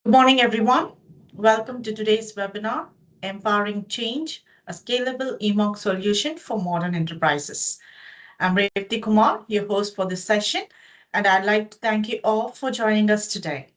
Good morning, everyone. Welcome to today's webinar, Empowering Change, a Scalable eMoC Solution for Modern Enterprises. I'm Revati Kumar, your host for this session, and I'd like to thank you all for joining us today.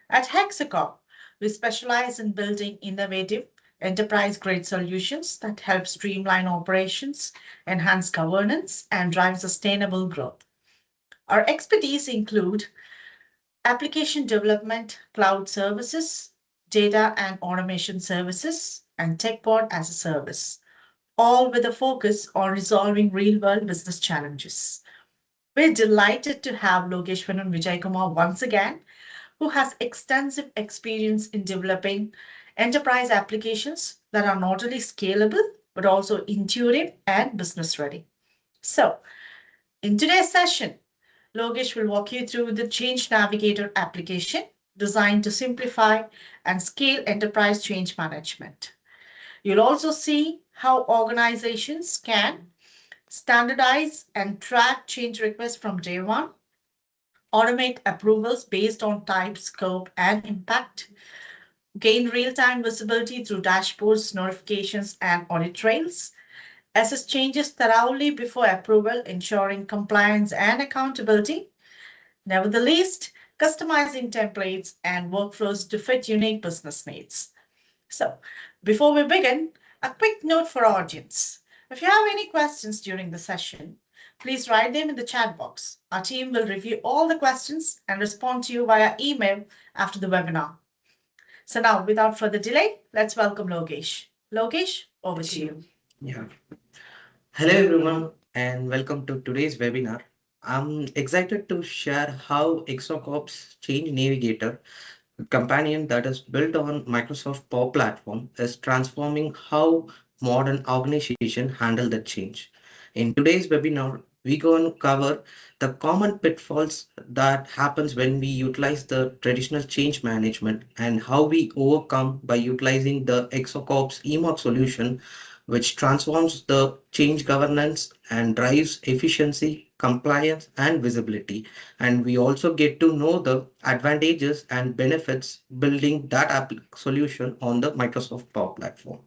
At HexaCorp, we specialize in building innovative, enterprise-grade solutions that help streamline operations, enhance governance, and drive sustainable growth. Our expertise include application development, cloud services, data and automation services, and techport as a service, all with a focus on resolving real-world business challenges. We're delighted to have Logeshwaran Vijaykumar once again, who has extensive experience in developing enterprise applications that are not only scalable, but also intuitive and business ready. So, in today's session, Logesh will walk you through the Change Navigator application designed to simplify and scale enterprise change management. You'll also see how organizations can standardize and track change requests from day one, automate approvals based on type, scope, and impact, gain real-time visibility through dashboards, notifications, and audit trails, assess changes thoroughly before approval, ensuring compliance and accountability. Nevertheless, customizing templates and workflows to fit unique business needs. So, before we begin, a quick note for our audience. If you have any questions during the session, please write them in the chat box. Our team will review all the questions and respond to you via email after the webinar. So now, without further delay, let's welcome Logesh. Logesh, over to you. Yeah. Hello, everyone, and welcome to today's webinar. I'm excited to share how HexaCorp's Change Navigator, a companion that is built on Microsoft Power Platform, is transforming how modern organizations handle the change. In today's webinar, we're going to cover the common pitfalls that happens when we utilize the traditional change management and how we overcome by utilizing the HexaCorp's eMoC solution, which transforms the change governance and drives efficiency, compliance, and visibility. And we also get to know the advantages and benefits building that solution on the Microsoft Power Platform.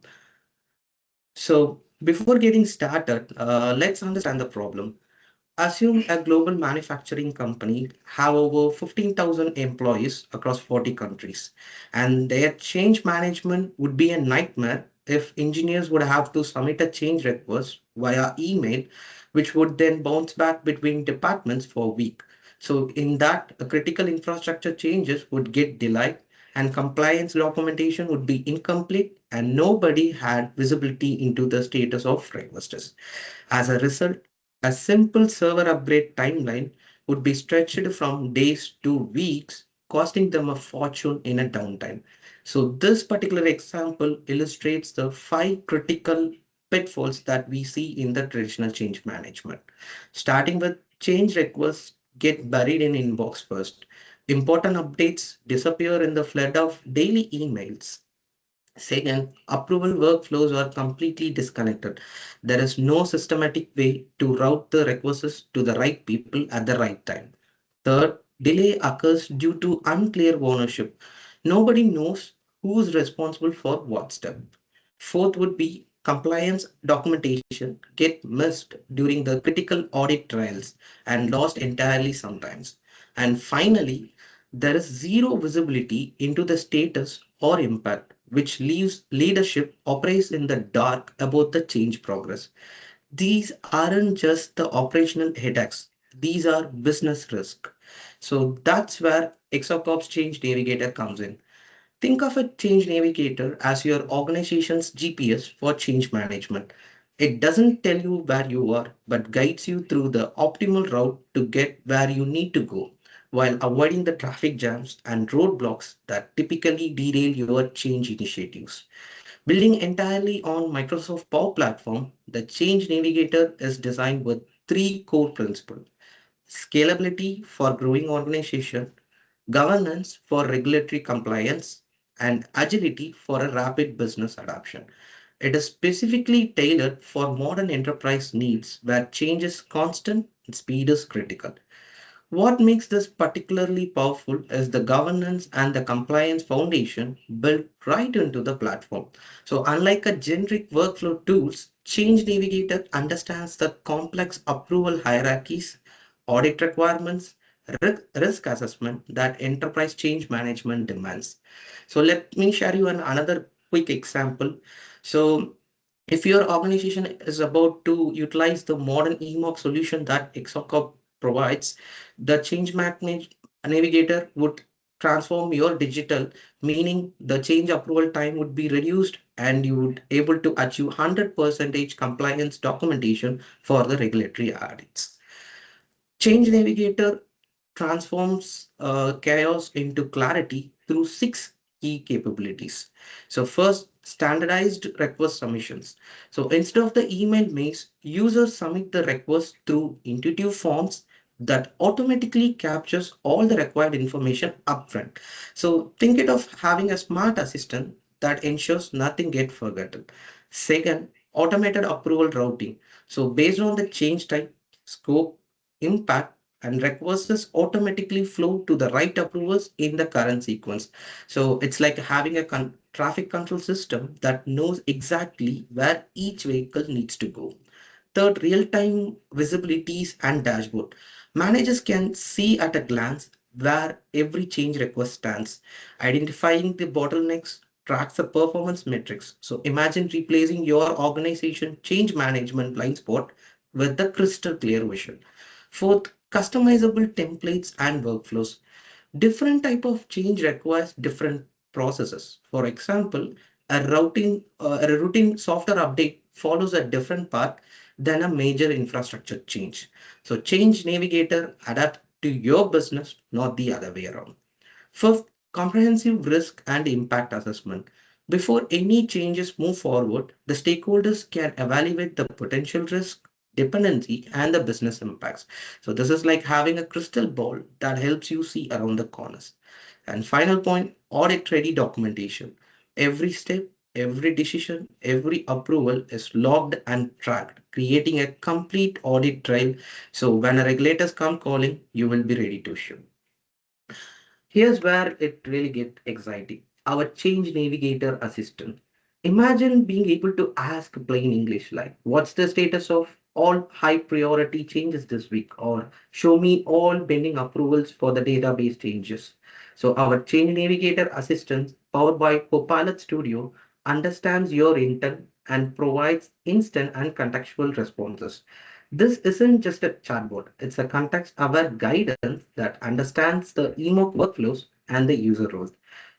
So before getting started, let's understand the problem. Assume a global manufacturing company have over 15,000 employees across 40 countries, and their change management would be a nightmare if engineers would have to submit a change request via email, which would then bounce back between departments for a week. So in that, critical infrastructure changes would get delayed and compliance documentation would be incomplete and nobody had visibility into the status of requests. As a result, a simple server upgrade timeline would be stretched from days to weeks, costing them a fortune in a downtime. So this particular example illustrates the 5 critical pitfalls that we see in the traditional change management. Starting with change requests get buried in inbox first. Important updates disappear in the flood of daily emails. Second, approval workflows are completely disconnected. There is no systematic way to route the requests to the right people at the right time. Third, delay occurs due to unclear ownership. Nobody knows who's responsible for what step. Fourth would be compliance documentation get missed during the critical audit trials and lost entirely sometimes. And finally, there is zero visibility into the status or impact, which leaves leadership operates in the dark about the change progress. These aren't just the operational headaches, these are business risk. So that's where ExaCorp's Change Navigator comes in. Think of a change navigator as your organization's GPS for change management. It doesn't tell you where you are, but guides you through the optimal route to get where you need to go, while avoiding the traffic jams and roadblocks that typically derail your change initiatives. Building entirely on Microsoft Power Platform, the Change Navigator is designed with 3 core principles: scalability for growing organization, governance for regulatory compliance, and agility for a rapid business adoption. It is specifically tailored for modern enterprise needs where change is constant and speed is critical. What makes this particularly powerful is the governance and the compliance foundation built right into the platform. So, unlike a generic workflow tools, Change Navigator understands the complex approval hierarchies, audit requirements, risk assessment that enterprise change management demands. So, let me share you another quick example. So, if your organization is about to utilize the modern eMoC solution that HexaCorp provides, the navigator would transform your digital, meaning the change approval time would be reduced and you would able to achieve 100% compliance documentation for the regulatory audits. Change Navigator transforms chaos into clarity through six key capabilities. So, first, standardized request submissions. So, instead of the email maze, users submit the request through intuitive forms that automatically captures all the required information upfront. So, think it of having a smart assistant that ensures nothing gets forgotten. Second, automated approval routing. So, based on the change type, scope, impact, and requests automatically flow to the right approvers in the current sequence. So it's like having a traffic control system that knows exactly where each vehicle needs to go. Third, real-time visibilities and dashboard. Managers can see at a glance where every change request stands, identifying the bottlenecks, tracks the performance metrics. So imagine replacing your organization change management blind spot with the crystal clear vision. Fourth, customizable templates and workflows. Different type of change requires different processes. For example, a routine software update follows a different path than a major infrastructure change. So change navigator adapt to your business, not the other way around. Fifth, comprehensive risk and impact assessment. Before any changes move forward, the stakeholders can evaluate the potential risk, dependency, and the business impacts. So, this is like having a crystal ball that helps you see around the corners. And final point, audit ready documentation. Every step, every decision, every approval is logged and tracked, creating a complete audit trail. So, when a regulators come calling, you will be ready to show. Here's where it really gets exciting. Our change navigator assistant. Imagine being able to ask plain English like, what's the status of all high priority changes this week? Or show me all pending approvals for the database changes. So our change navigator assistant powered by Copilot Studio understands your intent and provides instant and contextual responses. This isn't just a chatbot, it's a context-aware guidance that understands the eMoC workflows and the user roles.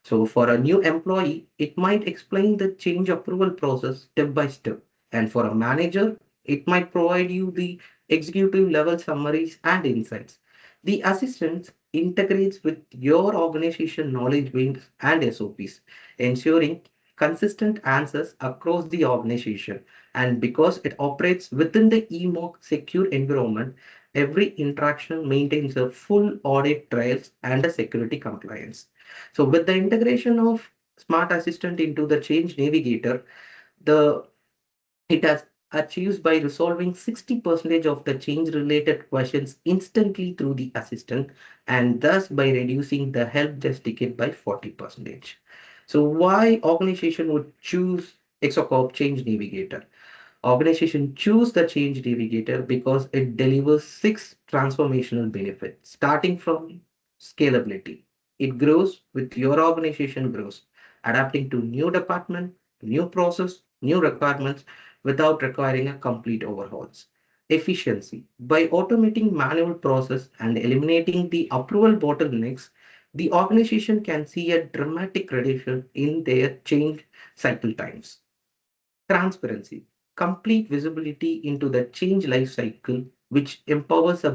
So for a new employee, it might explain the change approval process step by step. And for a manager, it might provide you the executive level summaries and insights. The assistant integrates with your organization knowledge base and SOPs, ensuring consistent answers across the organization. And because it operates within the eMoC secure environment, every interaction maintains a full audit trails and a security compliance. So with the integration of Smart Assistant into the Change Navigator, the it has achieves by resolving 60% of the change related questions instantly through the assistant and thus by reducing the help desk ticket by 40%. So why organization would choose Exocorp Change Navigator? Organization choose the change navigator because it delivers six transformational benefits, starting from scalability. It grows with your organization grows, adapting to new department, new process, new requirements without requiring a complete overhauls. Efficiency. By automating manual process and eliminating the approval bottlenecks, the organization can see a dramatic reduction in their change cycle times. Transparency, complete visibility into the change life cycle, which empowers a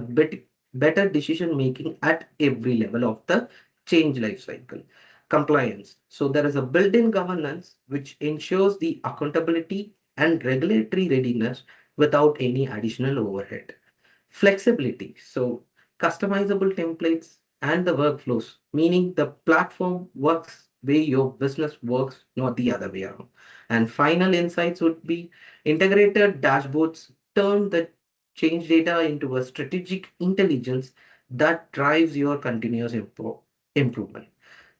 better decision making at every level of the change life cycle. Compliance. So there is a built-in governance which ensures the accountability and regulatory readiness without any additional overhead. Flexibility. So customizable templates and the workflows, meaning the platform works way your business works, not the other way around. And final insights would be integrated dashboards turn the change data into a strategic intelligence that drives your continuous improvement.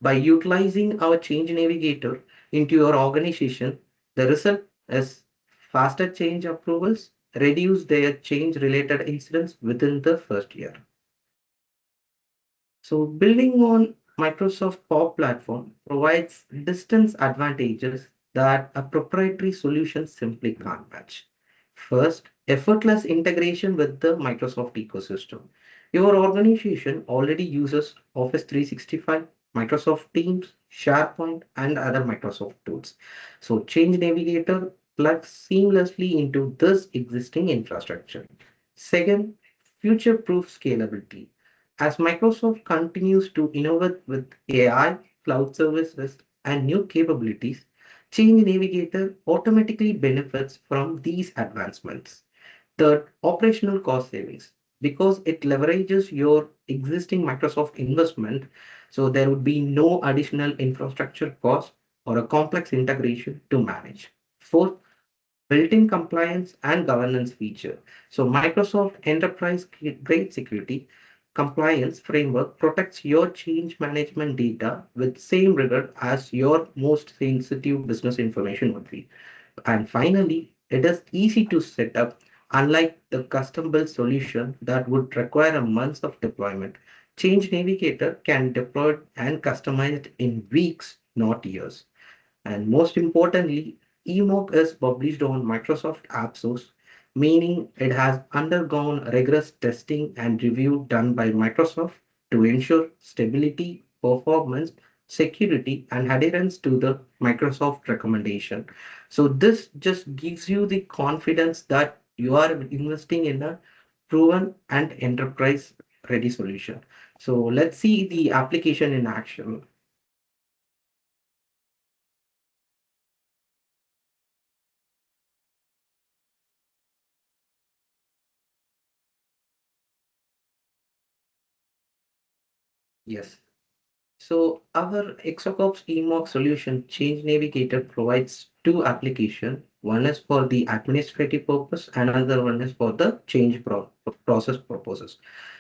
By utilizing our change navigator into your organization, the result is faster change approvals, reduce their change related incidents within the first year. So building on Microsoft Power Platform provides distance advantages that a proprietary solution simply can't match. First, effortless integration with the Microsoft ecosystem. Your organization already uses Office 365, Microsoft Teams, SharePoint, and other Microsoft tools. So Change Navigator plugs seamlessly into this existing infrastructure. Second, future-proof scalability. As Microsoft continues to innovate with AI, cloud services, and new capabilities, Change Navigator automatically benefits from these advancements. Third, operational cost savings. Because it leverages your existing Microsoft investment, so there would be no additional infrastructure cost or a complex integration to manage. Fourth, built-in compliance and governance feature. So Microsoft Enterprise Grade Security Compliance Framework protects your change management data with same rigor as your most sensitive business information would be. And finally, it is easy to set up, unlike the custom-built solution that would require a month of deployment. Change Navigator can deploy and customize it in weeks, not years. And most importantly, eMoC is published on Microsoft App Source, meaning it has undergone rigorous testing and review done by Microsoft to ensure stability, performance, security, and adherence to the Microsoft recommendation. So this just gives you the confidence that you are investing in a proven and enterprise ready solution. So let's see the application in action. Yes. So our HexaCorp's eMoC solution Change Navigator provides two applications. One is for the administrative purpose, and another one is for the change process purposes.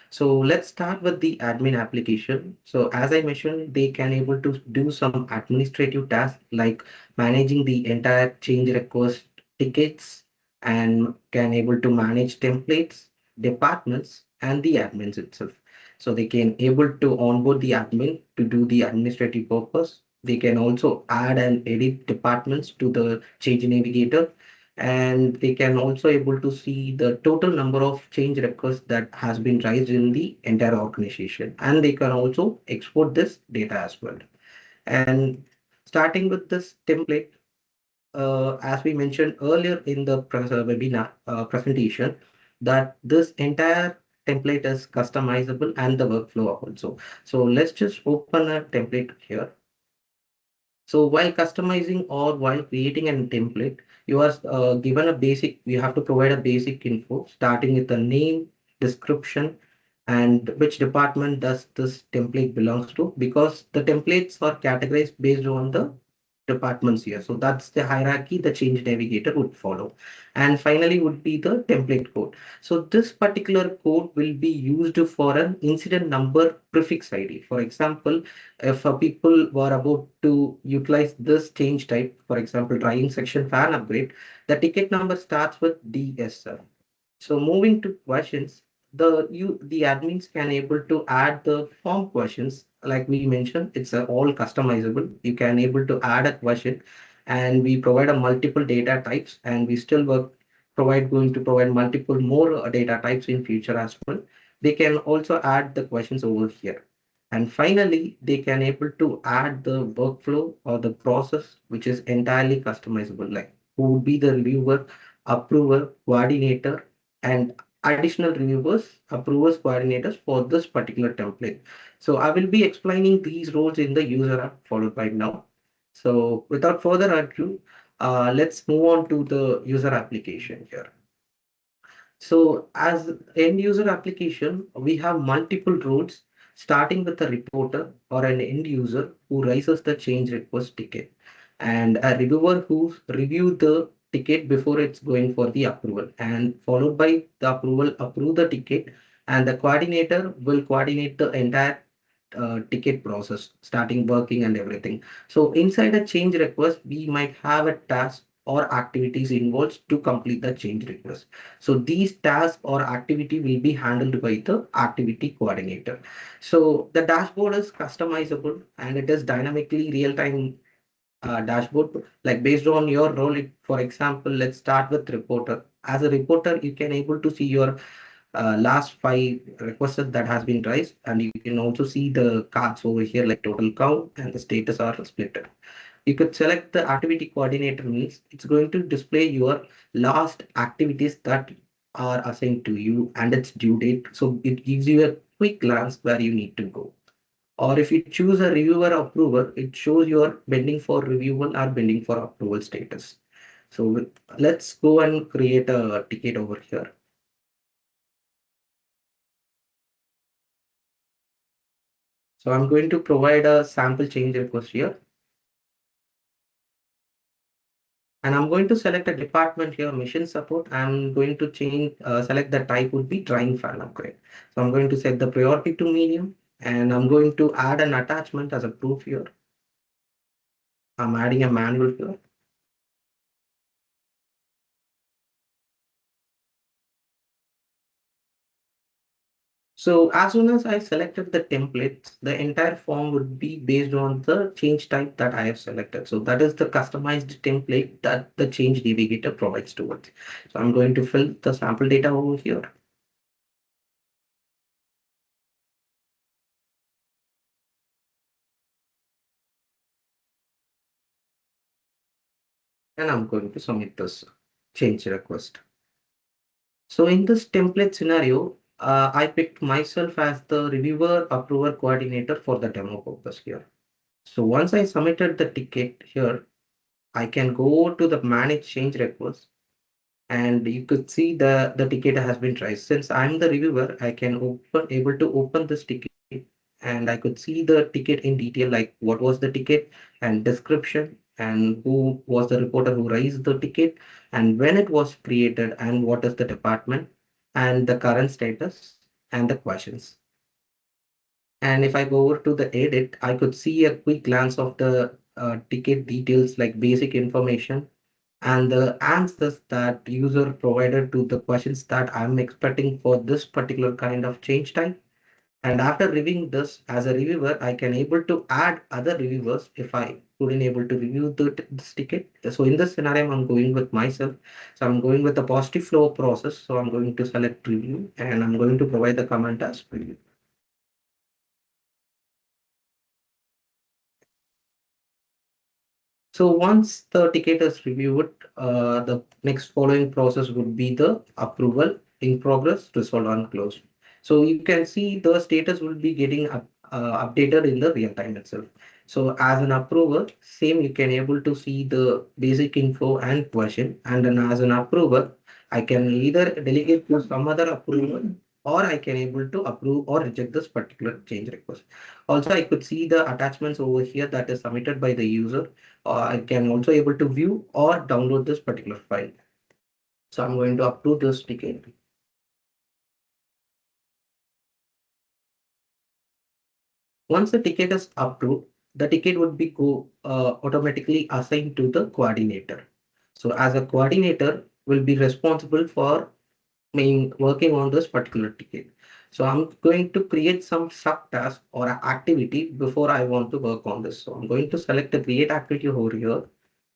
So let's start with the admin application. So as I mentioned, they can able to do some administrative tasks like managing the entire change request tickets and can able to manage templates, departments, and the admins itself. So they can able to onboard the admin to do the administrative purpose. They can also add and edit departments to the change navigator, and they can also able to see the total number of change requests that has been raised in the entire organization, and they can also export this data as well. And starting with this template, as we mentioned earlier in the webinar presentation, that this entire template is customizable and the workflow also. So let's just open a template here. So while customizing or while creating a template, you are given a basic, you have to provide a basic info starting with the name, description, and which department does this template belongs to, because the templates are categorized based on the departments here. So that's the hierarchy the change navigator would follow. And finally would be the template code. So this particular code will be used for an incident number prefix ID. For example, if people were about to utilize this change type, for example, drying section fan upgrade, the ticket number starts with DSF. So moving to questions, the admins can able to add the form questions. Like we mentioned, it's all customizable. You can able to add a question, and we provide a multiple data types, and we still work provide going to provide multiple more data types in future as well. They can also add the questions over here. And finally, they can able to add the workflow or the process, which is entirely customizable, like who would be the reviewer, approver, coordinator, and additional reviewers, approvers, coordinators for this particular template. So I will be explaining these roles in the user app followed by now. So without further ado, let's move on to the user application here. So as end user application, we have multiple roles starting with a reporter or an end user who raises the change request ticket, and a reviewer who review the ticket before it's going for the approval, and followed by the approval, approve the ticket, and the coordinator will coordinate the entire ticket process, starting working and everything. So inside a change request, we might have a task or activities involved to complete the change request. So these tasks or activity will be handled by the activity coordinator. So the dashboard is customizable and it is dynamically real-time dashboard, like based on your role. For example, let's start with reporter. As a reporter, you can able to see your last 5 requests that has been raised, and you can also see the cards over here like total count and the status are split. You could select the activity coordinator, means it's going to display your last activities that are assigned to you and its due date, so it gives you a quick glance where you need to go. Or if you choose a reviewer approver, it shows your pending for review or pending for approval status. So let's go and create a ticket over here. So I'm going to provide a sample change request here. And I'm going to select a department here, mission support. I'm going to select the type would be drying fan upgrade. So I'm going to set the priority to medium, and I'm going to add an attachment as a proof here. I'm adding a manual here. So as soon as I selected the templates, the entire form would be based on the change type that I have selected. So that is the customized template that the change navigator provides to us. So I'm going to fill the sample data over here. And I'm going to submit this change request. So in this template scenario, I picked myself as the reviewer approver coordinator for the demo purpose here. So once I submitted the ticket here, I can go to the manage change request, and you could see the ticket has been raised. Since I'm the reviewer, I can able to open this ticket, and I could see the ticket in detail, like what was the ticket and description and who was the reporter who raised the ticket and when it was created and what is the department and the current status and the questions. And if I go over to the edit, I could see a quick glance of the ticket details like basic information and the answers that user provided to the questions that I'm expecting for this particular kind of change type. And after reviewing this as a reviewer, I can able to add other reviewers if I couldn't able to review this ticket. So in this scenario, I'm going with myself. So I'm going with the positive flow process. So I'm going to select review and I'm going to provide the comment as review. So once the ticket is reviewed, the next following process would be the approval in progress, resolved and closed. So you can see the status will be getting updated in the real time itself. So as an approver, same you can able to see the basic info and question. And then as an approver, I can either delegate to some other approver or I can able to approve or reject this particular change request. Also, I could see the attachments over here that is submitted by the user. I can also able to view or download this particular file. So I'm going to approve this ticket. Once the ticket is approved, the ticket would be automatically assigned to the coordinator. So as a coordinator will be responsible for working on this particular ticket. So I'm going to create some subtask or activity before I want to work on this. So I'm going to select the create activity over here.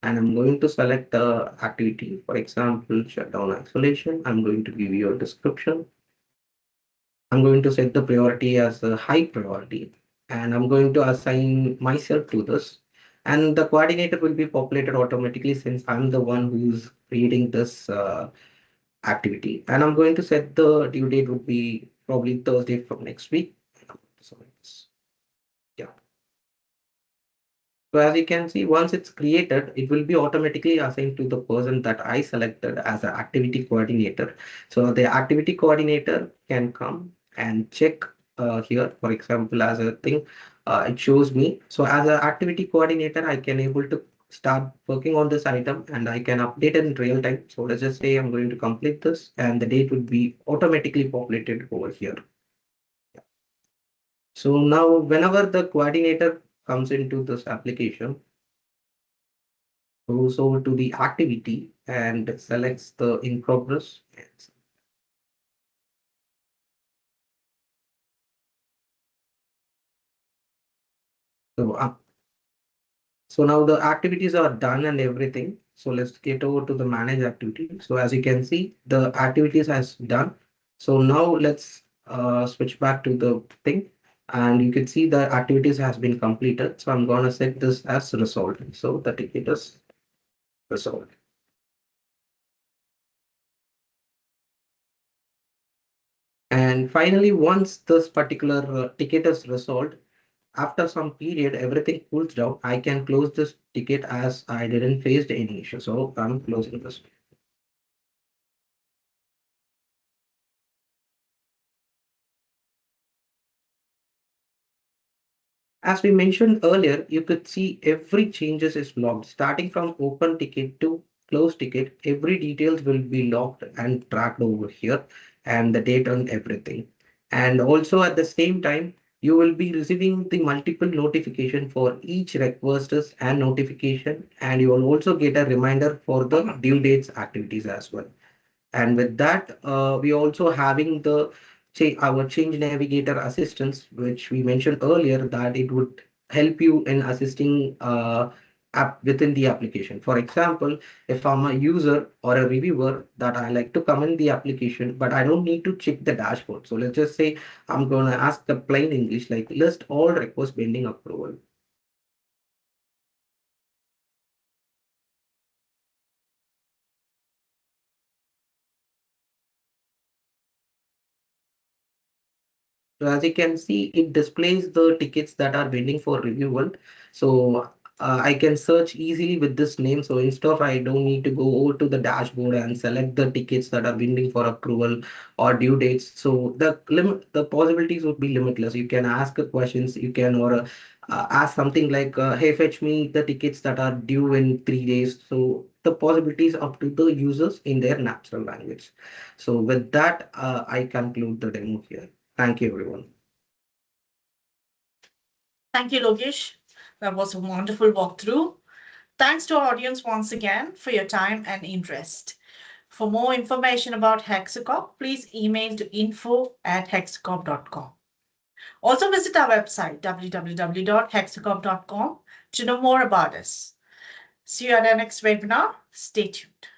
And I'm going to select the activity, for example, shutdown isolation. I'm going to give you a description. I'm going to set the priority as a high priority, and I'm going to assign myself to this. And the coordinator will be populated automatically since I'm the one who's creating this activity. And I'm going to set the due date would be probably Thursday from next week. So yeah. So as you can see, once it's created, it will be automatically assigned to the person that I selected as an activity coordinator. So the activity coordinator can come and check here, for example, as a thing, it shows me. So as an activity coordinator, I can able to start working on this item and I can update it in real time. So let's just say I'm going to complete this and the date would be automatically populated over here. So now whenever the coordinator comes into this application, goes over to the activity and selects the in progress. So, so now the activities are done and everything. So let's get over to the manage activity. So as you can see, the activities has done. So now let's switch back to the thing and you can see the activities has been completed. So I'm going to set this as resolved. So the ticket is resolved. And finally, once this particular ticket is resolved, after some period, everything cools down. I can close this ticket as I didn't face any issue. So I'm closing this. As we mentioned earlier, you could see every changes is logged. Starting from open ticket to close ticket, every details will be logged and tracked over here and the date and everything. And also at the same time, you will be receiving the multiple notification for each requests and notification. And you will also get a reminder for the due dates activities as well. And with that, we also having the our change navigator assistance, which we mentioned earlier that it would help you in assisting app within the application. For example, if I'm a user or a reviewer that I like to come in the application, but I don't need to check the dashboard. So let's just say I'm going to ask the plain English like list all requests pending approval. So as you can see, it displays the tickets that are pending for renewal. So I can search easily with this name. So instead of I don't need to go over to the dashboard and select the tickets that are pending for approval or due dates. So the possibilities would be limitless. You can ask questions, you can or ask something like, hey, fetch me the tickets that are due in 3 days. So the possibilities up to the users in their natural language. So with that, I conclude the demo here. Thank you, everyone. Thank you, Lokesh. That was a wonderful walkthrough. Thanks to our audience once again for your time and interest. For more information about HexaCorp, please email to info@hexacorp.com. Also visit our website, www.hexacorp.com, to know more about us. See you at our next webinar. Stay tuned.